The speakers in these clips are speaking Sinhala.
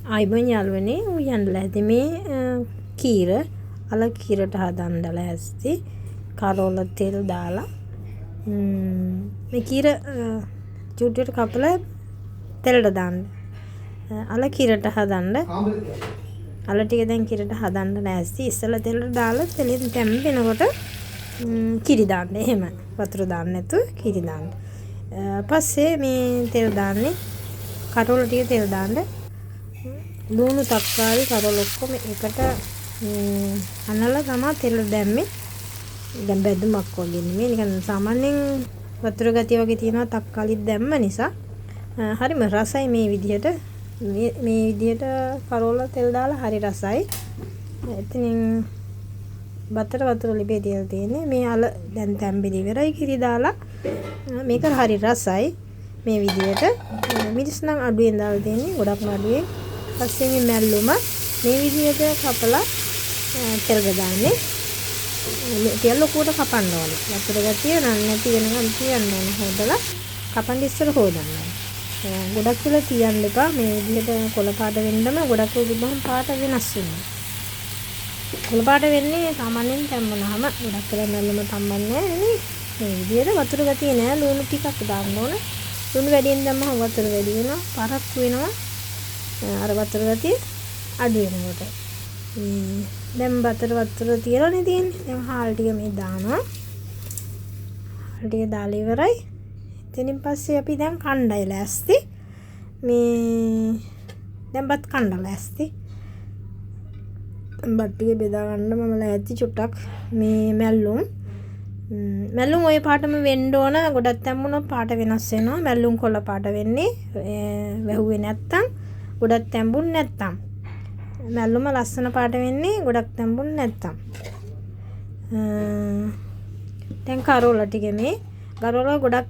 අයිබන් යාළුවනේ උයන් ලැහැති මේ කීර අල කීරට හදන්න ලෑස්ති කරෝල තෙල් දාලා මේ කීර චුට්ටියට කපලා තෙලට දාන්න අල කීරට හදන්න අල ටික දැන් කීරට හදන්න ලෑස්ති ඉස්සෙල්ලා තෙලට දාලා තෙලෙන් තැම්බෙනකොට කිරි දාන්න එහෙම වතුර දාන්න නැතුව කිරි දාන්න පස්සේ මේ තෙල් දාන්නේ කරෝල ටික තෙල් දාන්න ලුණු තක්කාලි කරෝල ඔක්කොම එකට අනලා තමයි තෙල දැම්මේ දැන් බැදුමක් වගේ නෙමෙයි නිකන් සාමාන්‍යයෙන් වතුර ගතිය වගේ තියෙනවා තක්කාලිත් දැම්ම නිසා හරිම රසයි මේ විදිහට කරෝල තෙල් දාලා හරි රසයි එතනින් බතර වතුර ලිපේ තියලා තියෙන්නේ මේ අල දැන් තැම්බිලි ඉවරයි කිරි දාලා මේක හරි රසයි මේ විදිහට මිරිස් නම් අඩුවෙන් දාලා තියෙන්නේ ගොඩක්ම අඩුවෙන් පස්සේ මේ මැල්ලුම මේ විදිහට කපලා තෙල් දාන්නේ තෙල් ලොකුවට කපන්න ඕනේ වතුර ගතිය නැති වෙනකන් තියන්න ඕනේ හොදලා කපන්න ඉස්සර හොදන්න ගොඩක් වෙලා තියන්න එපා මේ විදිහට කොළ පාට වෙන්නම ගොඩක් වෙලා පාට වෙනස් වෙනවා කොළ පාට වෙන්නේ සාමාන්‍යයෙන් තැම්බුනහම ගොඩක් වෙලා මැල්ලුම තම්බන්නේ නේ මේ විදිහට වතුර ගතිය නෑ ලුණු ටිකක් දාන්න ඕනේ ලුණු වැඩියෙන් දැම්මම වතුර වැඩි වෙනවා පරක්කු වෙනවා අර වතුර ගතිය අඩු වෙනකොට දැන් වතුර තියලානේ තියෙන්නේ දැන් හාල් ටික මේ දානවා හාල් ටික දාලා ඉවරයි එතනින් පස්සේ අපි දැන් කණ්ඩායි ලෑස්ති මේ දැන් බත් කණ්ඩා ලෑස්ති බත් ටික බෙදා ගන්න මම ලෑස්ති චුට්ටක් මේ මැල්ලුම් ඔය පාටම වෙන්න ඕන ගොඩක් තැම්බුනොත් පාට වෙනස් වෙනවා මැල්ලුම් කොළ පාට වෙන්නේ වැහුවේ නැත්තම් ගොඩක් තැම්බුන් නැත්තම් මැල්ලුම ලස්සන පාට වෙන්නේ ගොඩක් තැම්බුන් නැත්තම් දැන් කරෝල ටික මේ කරෝල ගොඩක්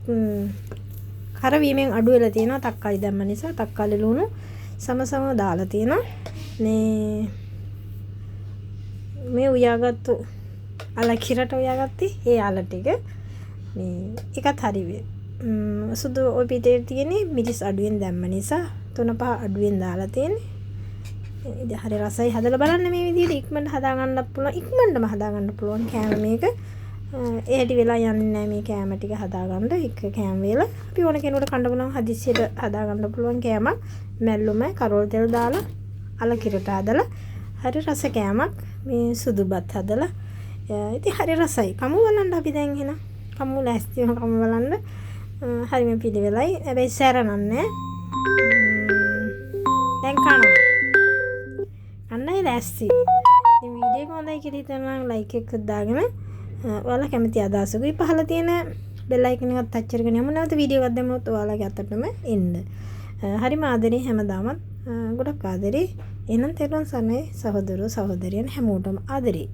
කරවීමෙන් අඩු වෙලා තියෙනවා තක්කාලි දැම්ම නිසා තක්කාලි ලුණු සම දාලා තියෙනවා මේ උයාගත්තු අල කිරට උයාගත්තේ ඒ අල ටික මේ එකත් හරි සුදු ඔය පිටේ තියෙන්නේ මිරිස් අඩුවෙන් දැම්ම නිසා 3-5 අඩුවෙන් දාලා තියෙන්නේ ඉතින් හරි රසයි හදලා බලන්න මේ විදිහට ඉක්මනට හදාගන්නත් පුළුවන් ඉක්මනටම හදාගන්න පුළුවන් කෑම මේක එහෙටි වෙලා යන්නේ නැහැ මේ කෑම ටික හදාගන්න එක කෑම වේලා අපි ඕන කෙනෙකුට කන්න බලන හදිස්සියට හදාගන්න පුළුවන් කෑමක් මැල්ලුම කරෝල් තෙල් දාලා අල කිරට හදලා හරි රස කෑමක් මේ සුදු බත් හදලා ඉතින් හරි රසයි කමු බලන්න අපි දැන් එහෙනම් කමු ලෑස්තිව කමු බලන්න හරිම පිළිවෙලයි හැබැයි සැරනන්නේ දැන් කන්නයි ලෑස්ති මේ වීඩියෝ එක හොඳයි කියලා හිතනවා ලයික් එකක් දාගෙන ඔයාලා කැමති අදහසකුයි පහළ තියෙන බෙල් අයිකන් එකත් ටච් කරගෙන යමු නැවත වීඩියෝ එකක් දැම්මොත් ඔයාලගේ අතටම එන්න හරිම ආදරේ හැමදාමත් ගොඩක් ආදරේ එහෙනම් තෙරුවන් සරණයි සහෝදරයෝ සහෝදරියන් හැමෝටම ආදරේ